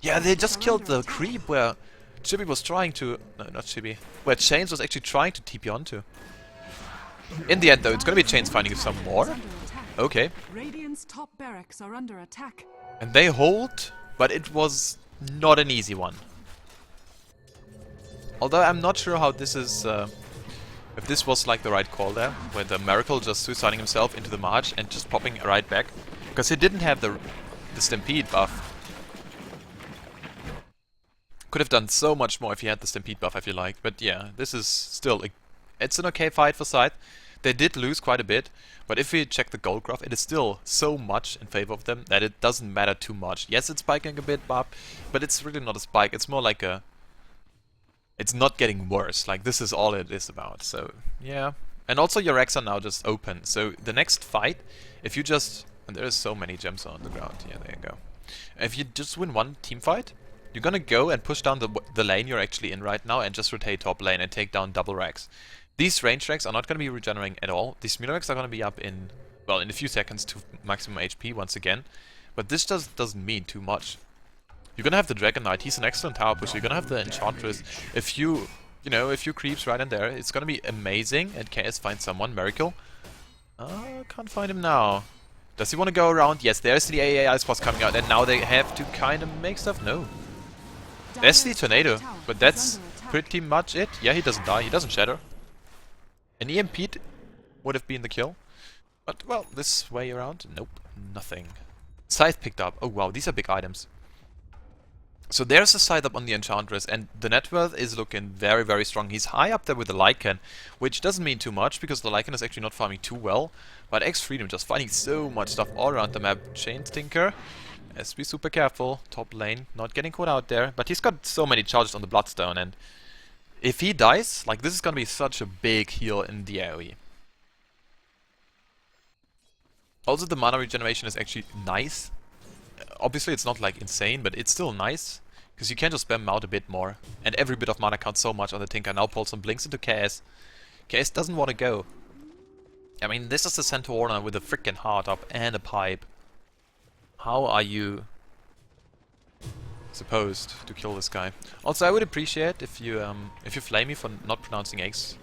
Yeah, they just killed the creep where... Chibi was trying to... No, not Chibi. Where Chains was actually trying to TP onto. In the end, though, it's gonna be Chains finding some more. Okay. Top barracks are under attack. And they hold, but it was not an easy one. Although I'm not sure how this is... if this was like the right call there, where the Miracle just suiciding himself into the March and just popping right back. Because he didn't have the Stampede buff. Could have done so much more if he had the Stampede buff, I feel like. But yeah, this is still... it's an okay fight for Scythe. They did lose quite a bit, but if we check the gold graph, it is still so much in favor of them that it doesn't matter too much. Yes, it's spiking a bit, but it's really not a spike. It's more like a... It's not getting worse. Like, this is all it is about. So, yeah. And also your racks are now just open. So, the next fight, if you just... And there is so many gems on the ground. Yeah, there you go. If you just win one team fight, you're gonna go and push down the lane you're actually in right now and just rotate top lane and take down double racks. These range racks are not gonna be regenerating at all. These melee racks are gonna be up in, well, in a few seconds to maximum HP once again. But this just doesn't mean too much. You're gonna have the Dragon Knight, he's an excellent tower pusher. You're gonna have the Enchantress. If you creeps right in there, it's gonna be amazing. And KS finds someone, Miracle. Can't find him now. Does he want to go around? Yes, there's the AA Ice Boss coming out, and now they have to kind of make stuff. No. There's the Tornado, but that's pretty much it. Yeah, he doesn't die, he doesn't shatter. An EMP would have been the kill. But, well, this way around, nope, nothing. Scythe picked up. Oh wow, these are big items. So there's a Scythe up on the Enchantress, and the net worth is looking very, very strong. He's high up there with the Lycan, which doesn't mean too much, because the Lycan is actually not farming too well. But X-Freedom just finding so much stuff all around the map. Chain Tinker has to be super careful. Top lane, not getting caught out there. But he's got so many charges on the Bloodstone, and if he dies, like, this is gonna be such a big heal in the AoE. Also, the mana regeneration is actually nice. Obviously, it's not like insane, but it's still nice. Because you can just spam out a bit more. And every bit of mana counts so much on the Tinker. Now Paulson blinks into KS. KS doesn't want to go. I mean, this is the Centaurna with a freaking heart up and a pipe. How are you supposed to kill this guy? Also, I would appreciate if you flame me for not pronouncing eggs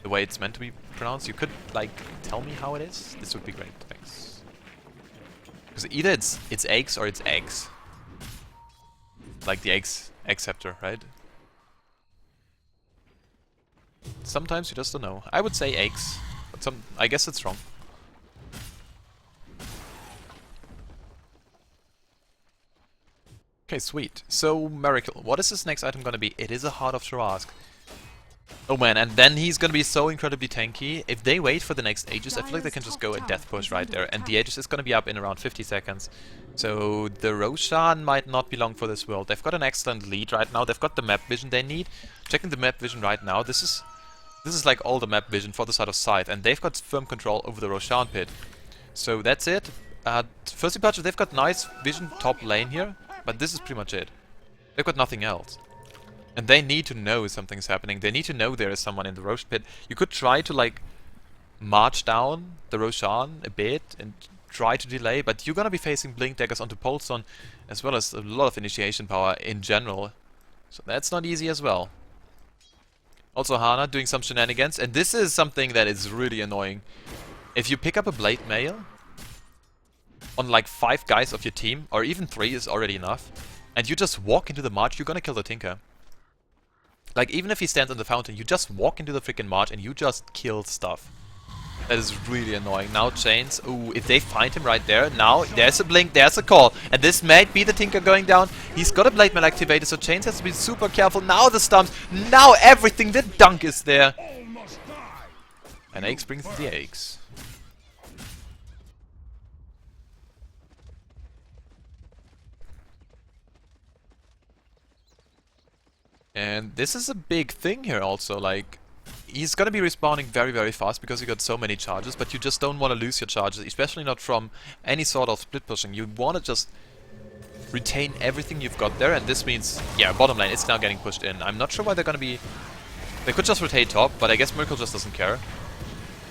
the way it's meant to be pronounced. You could, like, tell me how it is. This would be great. Thanks. Because either it's eggs or it's eggs. Like the eggs acceptor, right? Sometimes you just don't know. I would say eggs, but I guess it's wrong. Okay, sweet. So, Miracle, what is this next item gonna be? It is a Heart of Trask. Oh man, and then he's gonna be so incredibly tanky. If they wait for the next Aegis, I feel like they can just go a death push right there. And the Aegis is gonna be up in around 50 seconds. So the Roshan might not be long for this world. They've got an excellent lead right now. They've got the map vision they need. Checking the map vision right now. This is like all the map vision for the side of Scythe. And they've got firm control over the Roshan pit. So that's it. First Departure, they've got nice vision top lane here. But this is pretty much it. They've got nothing else. And they need to know something's happening. They need to know there is someone in the Rosh pit. You could try to like march down the Roshan a bit and try to delay, but you're gonna be facing Blink Daggers onto Polson as well as a lot of initiation power in general. So that's not easy as well. Also Hana doing some shenanigans, and this is something that is really annoying. If you pick up a Blade Mail on like 5 guys of your team, or even 3 is already enough, and you just walk into the march, you're gonna kill the Tinker. Like, even if he stands on the fountain, you just walk into the freaking march and you just kill stuff. That is really annoying. Now Chains, ooh, if they find him right there, now there's a blink, there's a call. And this might be the Tinker going down. He's got a Blade Mail activated, so Chains has to be super careful. Now the stumps, now everything, the dunk is there. And Aches brings the Aches. And this is a big thing here also, like, he's gonna be respawning very, very fast because he got so many charges, but you just don't want to lose your charges, especially not from any sort of split pushing. You want to just retain everything you've got there, and this means, yeah, bottom lane, it's now getting pushed in. I'm not sure why they're gonna be... They could just rotate top, but I guess Miracle just doesn't care.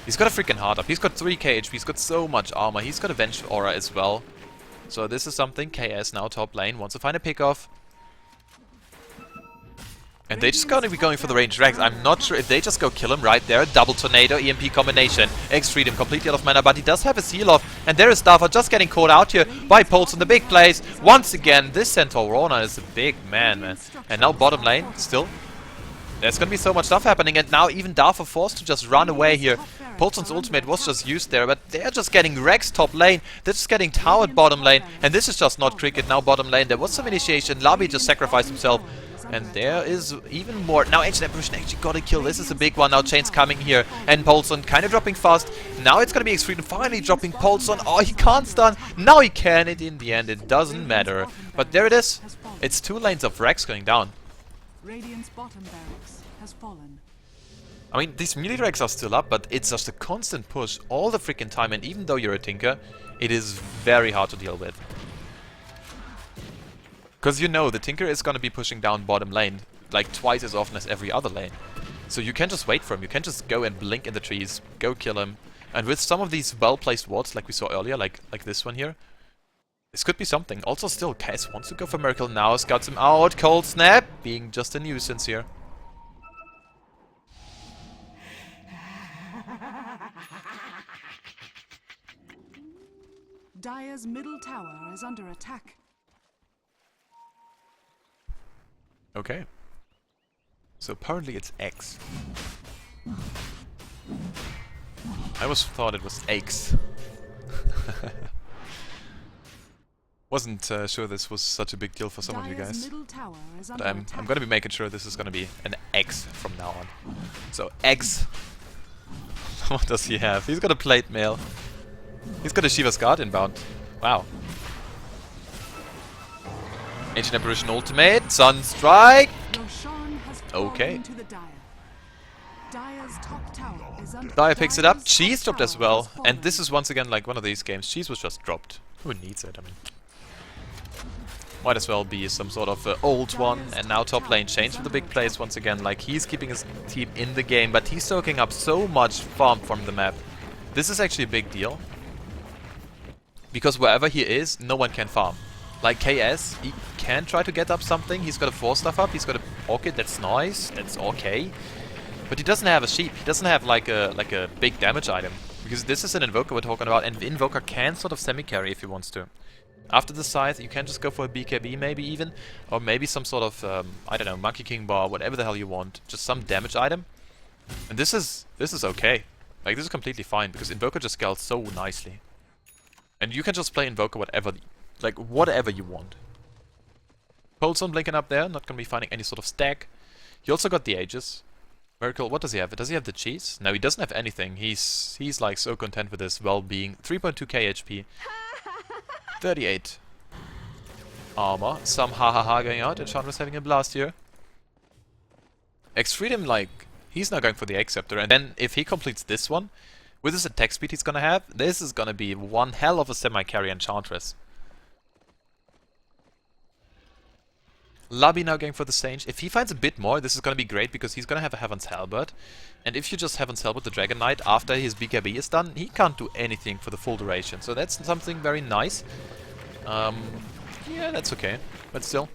He's got a freaking heart up, he's got 3k HP, he's got so much armor, he's got a Venge Aura as well. So this is something KS now top lane wants to find a pick-off. And they just gotta be going for the ranged Rex. I'm not sure if they just go kill him right there. Double Tornado, EMP combination. X freed him completely out of mana, but he does have a seal off. And there is Starfall just getting caught out here by Pulse in the big plays. Once again, this Centaur Rona is a big man. And now bottom lane, still. There's gonna be so much stuff happening, and now even Darth are forced to just run away here. Polson's ultimate was just used there, but they're just getting Rex top lane. They're just getting towered bottom lane. And this is just not cricket now bottom lane. There was some initiation. Labi just sacrificed himself. And there is even more. Now Ancient Apparition actually got a kill. This is a big one. Now Chain's coming here. And Polson kind of dropping fast. Now it's going to be X-Freedom finally dropping Polson. Oh, he can't stun. Now he can. In the end, it doesn't matter. But there it is. It's 2 lanes of Rex going down. Radiant's bottom barracks has fallen. I mean, these melee Rex are still up, but it's just a constant push all the freaking time. And even though you're a Tinker, it is very hard to deal with. Because you know the Tinker is going to be pushing down bottom lane like twice as often as every other lane. So you can just wait for him. You can just go and blink in the trees, go kill him. And with some of these well-placed wards like we saw earlier, like this one here, this could be something. Also still, Kais wants to go for Miracle now, scouts him out, Cold Snap, being just a nuisance here. Dire's middle tower is under attack. Okay. So apparently it's X. I always thought it was X. Wasn't sure this was such a big deal for some of you guys. But I'm gonna be making sure this is gonna be an X from now on. So X. What does he have? He's got a plate mail. He's got a Shiva's Guard inbound. Wow. Ancient Apparition ultimate, Sunstrike. Okay. Dire picks it up, Cheese dropped as well. And this is once again like one of these games. Cheese was just dropped. Who needs it? I mean, might as well be some sort of old one. And now top lane changed for the big plays once again. Like, he's keeping his team in the game, but he's soaking up so much farm from the map. This is actually a big deal. Because wherever he is, no one can farm. Like KS, he can try to get up something. He's got a 4 stuff up. He's got a Orchid. That's nice. That's okay. But he doesn't have a sheep. He doesn't have like a big damage item. Because this is an Invoker we're talking about, and the Invoker can sort of semi-carry if he wants to. After the Scythe, you can just go for a BKB maybe even. Or maybe some sort of, I don't know, Monkey King Bar, whatever the hell you want. Just some damage item. And this is okay. Like, this is completely fine, because Invoker just scales so nicely. And you can just play Invoker whatever you want. Polson blinking up there, not gonna be finding any sort of stack. He also got the Aegis. Miracle, what does he have? Does he have the cheese? No, he doesn't have anything. He's like so content with his well-being. 3.2k HP. 38 armor. Some ha going out, and Chandra's having a blast here. X-Freedom, like, he's now going for the X-Scepter, and then if he completes this one, with his attack speed he's gonna have, this is gonna be one hell of a semi-carry Enchantress. Lubby now going for the Sage. If he finds a bit more, this is gonna be great because he's gonna have a Heaven's Halberd. And if you just Heaven's Halberd the Dragon Knight after his BKB is done, he can't do anything for the full duration. So that's something very nice. Yeah, that's okay. But still.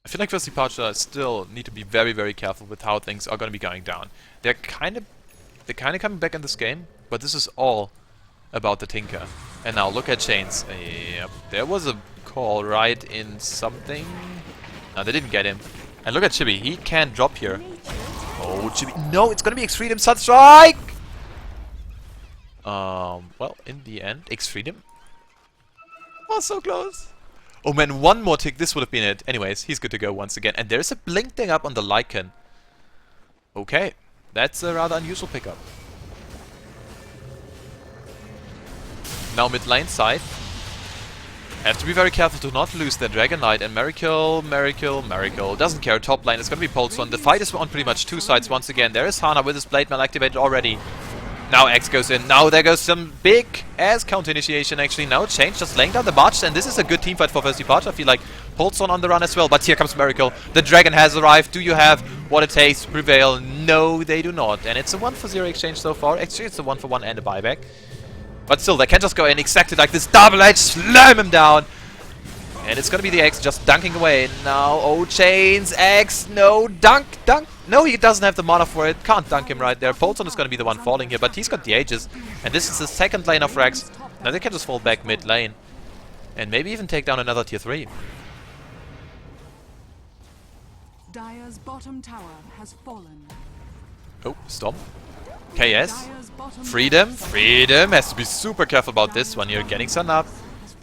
I feel like First Departure still need to be very, very careful with how things are gonna be going down. They're kinda coming back in this game, but this is all about the Tinker. And now look at Chains. Yep, there was a call right in something. No, they didn't get him. And look at Chibi, he can't drop here. Oh, Chibi, no, it's gonna be X-Freedom Sunstrike! Well, in the end, X-Freedom. Oh, so close. Oh man, one more tick, this would have been it. Anyways, he's good to go once again. And there's a blink thing up on the Lycan. Okay, that's a rather unusual pickup. Now mid lane Scythe. Have to be very careful to not lose their Dragon Knight, and Miracle, doesn't care, top lane, it's gonna be Pulse on. The fight is on pretty much two sides once again. There is Hana with his Blade Mail activated already. Now X goes in, now there goes some big ass counter initiation actually. Now Change just laying down the march, and this is a good team fight for First Departure. I feel like Pulse on the run as well, but here comes Miracle. The Dragon has arrived. Do you have what it takes to prevail? No, they do not. And it's a 1-for-0 exchange so far. Actually, it's a 1-for-1 and a buyback. But still, they can just go in exactly like this. Double edge, slam him down. And it's gonna be the X just dunking away. Now, oh, Chains, X, no, dunk. No, he doesn't have the mana for it. Can't dunk him right there. Polton is gonna be the one falling here, but he's got the Aegis. And this is the second lane of Rex. Now they can just fall back mid lane. And maybe even take down another tier 3. Dire's bottom tower has fallen. Oh, Stomp. KS. Freedom. Has to be super careful about this one here. Getting sun up.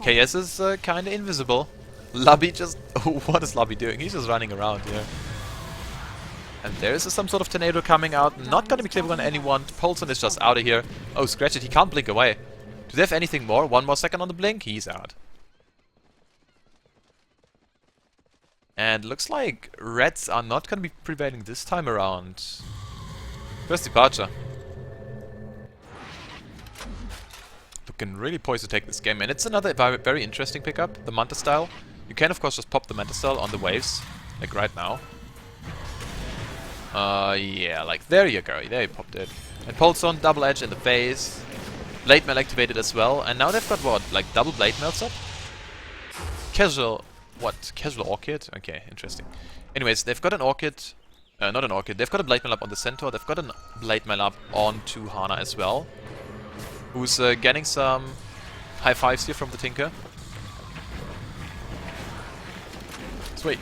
KS is kinda invisible. Lubby just... Oh, what is Lubby doing? He's just running around here. And there is some sort of tornado coming out. Not gonna be clever on anyone. Polson is just out of here. Oh, scratch it. He can't blink away. Do they have anything more? One more second on the blink? He's out. And looks like Reds are not gonna be prevailing this time around. First Departure. Looking really poised to take this game, and it's another very interesting pickup, the Manta style. You can of course just pop the Manta style on the waves, like right now. Yeah, like there you go, there you popped it. And Pulse on, double edge in the face. Blade Mail activated as well, and now they've got what, like double Blade Mails up? Casual, what, Casual Orchid? Okay, interesting. Anyways, they've got an Orchid, not an Orchid, they've got a Blade Mail up on the Centaur, they've got a Blade Mail up onto Hana as well. Who's getting some high fives here from the Tinker. Sweet.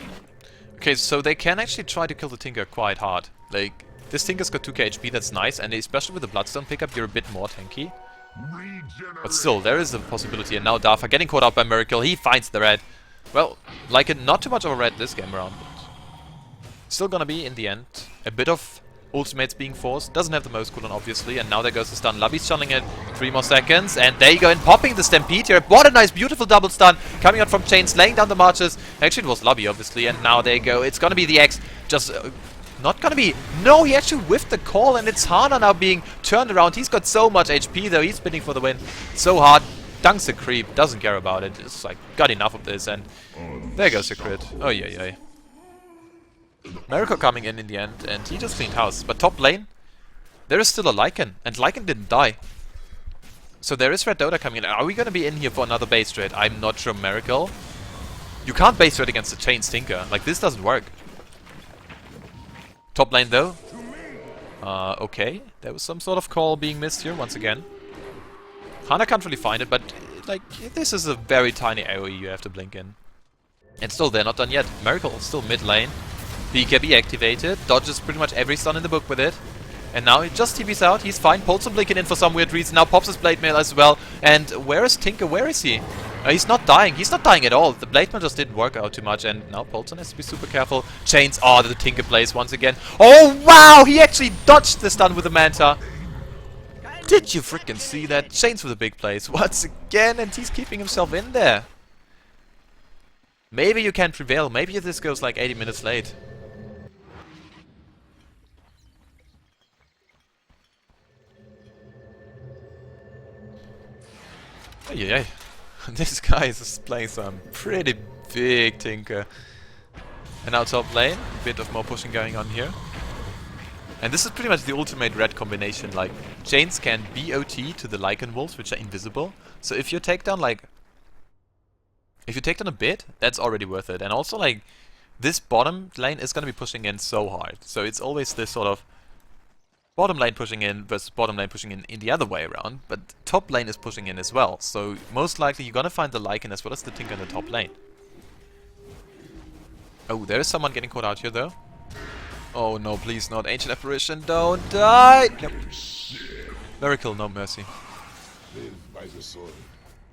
Okay, so they can actually try to kill the Tinker quite hard. Like, this Tinker's got 2k HP, that's nice, and especially with the Bloodstone pickup, you're a bit more tanky. But still, there is a possibility, and now Dafa getting caught out by Miracle, he finds the red. Well, like it, not too much of a red this game around, but still gonna be, in the end, a bit of ultimates being forced. Doesn't have the most cooldown, obviously, and now there goes the stun. Lubby's channeling it. 3 more seconds, and there you go, and popping the Stampede here. What a nice, beautiful double stun coming out from Chains, laying down the marches. Actually, it was Lubby, obviously, and now there you go. It's gonna be the X. Just not gonna be. No, he actually whiffed the call, and it's Hana now being turned around. He's got so much HP, though. He's spinning for the win. So hard. Dunks a creep. Doesn't care about it. It's like, got enough of this, and there goes the crit. Oh, yeah. Miracle coming in the end, and he just cleaned house. But top lane, there is still a Lycan, and Lycan didn't die. So there is Red Dota coming in. Are we going to be in here for another base trade? I'm not sure, Miracle. You can't base trade against the Chain Stinker. Like, this doesn't work. Top lane, though. Okay. There was some sort of call being missed here, once again. Hana can't really find it, but, like, this is a very tiny AoE you have to blink in. And still, they're not done yet. Miracle still mid lane. BKB activated, dodges pretty much every stun in the book with it. And now he just TP's out, he's fine. Polson blinking in for some weird reason, now pops his Blade Mail as well. And where is Tinker? Where is he? He's not dying. He's not dying at all. The Blade Mail just didn't work out too much, and now Polton has to be super careful. Chains. Oh, the Tinker plays once again. Oh, wow! He actually dodged the stun with the Manta. Did you freaking see that? Chains with a big plays once again, and he's keeping himself in there. Maybe you can prevail. Maybe this goes like 80 minutes late. Yeah. This guy is playing some pretty big Tinker. And now top lane, a bit of more pushing going on here. And this is pretty much the ultimate red combination. Like, Chains can BOT to the Lycan Wolves, which are invisible. So if you take down like... If you take down a bit, that's already worth it. And also like, this bottom lane is gonna be pushing in so hard. So it's always this sort of... Bottom lane pushing in versus bottom lane pushing in the other way around. But top lane is pushing in as well. So most likely you're gonna find the Lycan as well as the Tinker in the top lane. Oh, there is someone getting caught out here though. Oh no, please not. Ancient Apparition, don't die! Nope. Miracle, no mercy. Live by the sword,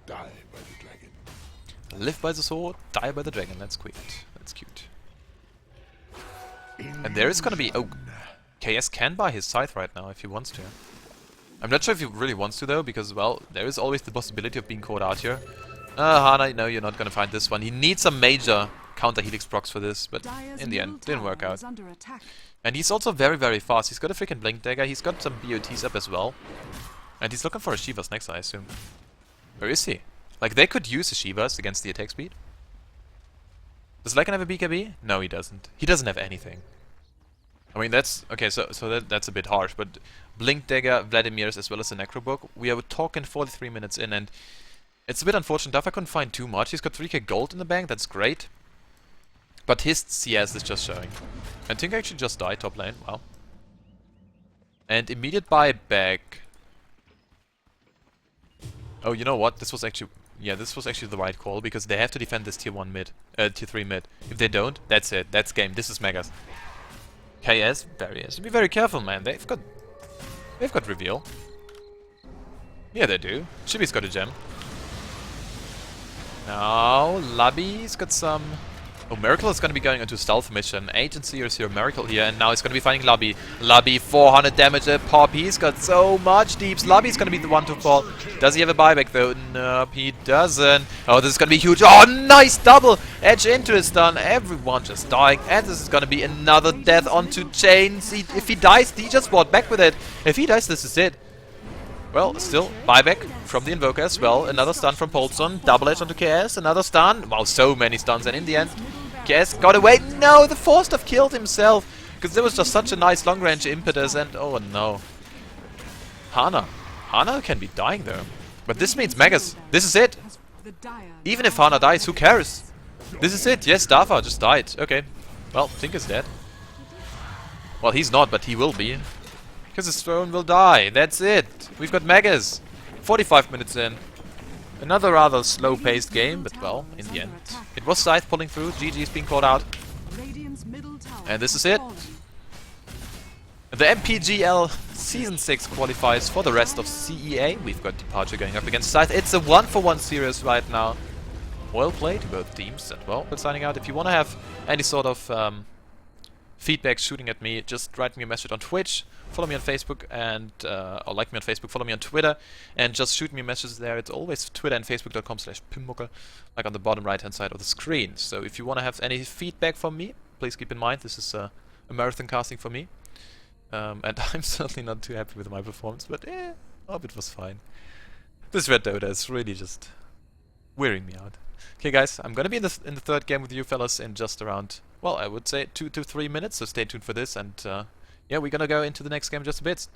die by the dragon. Live by the sword, die by the dragon. That's cute. That's cute. And there is gonna be... Oh, KS can buy his Scythe right now if he wants to. I'm not sure if he really wants to though, because, well, there is always the possibility of being caught out here. Hana, no, you're not gonna find this one. He needs some major counter Helix procs for this, but in the end, didn't work out. And he's also very, very fast. He's got a freaking Blink Dagger, he's got some BOTs up as well. And he's looking for a Shiva's next, I assume. Where is he? Like, they could use a Shiva's against the attack speed. Does Lycan have a BKB? No, he doesn't. He doesn't have anything. I mean, that's... Okay, so that's a bit harsh, but Blink Dagger, Vladimir's, as well as the Necrobook, we are talking 43 minutes in, and it's a bit unfortunate. Duffer couldn't find too much. He's got 3k gold in the bank, that's great. But his CS is just showing. And Tinker actually just died top lane, wow. And immediate buyback. Oh, you know what? This was actually... Yeah, this was actually the right call, because they have to defend this tier 1 mid. Tier 3 mid. If they don't, that's it. That's game. This is Megas. KS, barriers. Be very careful, man. They've got reveal. Yeah, they do. Chibi's got a gem. Now, Labby's got some... Oh, Miracle is going to be going into stealth mission. Agency is here, Miracle here, and now he's going to be fighting Labby. Labby, 400 damage a pop. He's got so much deeps. Labby's going to be the one to fall. Does he have a buyback though? Nope, he doesn't. Oh, this is going to be huge. Oh, nice double edge into his stun. Everyone just dying, and this is going to be another death onto Chains. If he dies, he just brought back with it. If he dies, this is it. Well, still, buyback from the Invoker as well. Another stun from Polson. Double edge onto KS. Another stun. Wow, so many stuns. And in the end, KS got away. No, the Forstuff killed himself. Because there was just such a nice long-range impetus. And oh no. Hana. Hana can be dying though. But this means Megas. This is it. Even if Hana dies, who cares? This is it. Yes, Dafa just died. Okay. Well, Tinker's dead. Well, he's not, but he will be. Because his throne will die. That's it. We've got Megas. 45 minutes in. Another rather slow-paced game, but well, in the end. It was Scythe pulling through. GG's being called out. And this is it. The MPGL Season 6 qualifies for the rest of CEA. We've got Departure going up against Scythe. It's a 1-for-1 series right now. Well played to both teams. And well, signing out. If you want to have any sort of feedback shooting at me, just write me a message on Twitch. Follow me on Facebook and or like me on Facebook, follow me on Twitter, and just shoot me a message there. It's always Twitter and Facebook.com/pimmuckel, like on the bottom right hand side of the screen. So if you want to have any feedback from me, please keep in mind this is a marathon casting for me. And I'm certainly not too happy with my performance, but I hope it was fine. This Red Dota is really just wearing me out. Okay guys, I'm gonna be in the third game with you fellas in just around, well, I would say 2 to 3 minutes, so stay tuned for this, and yeah, we're gonna go into the next game in just a bit.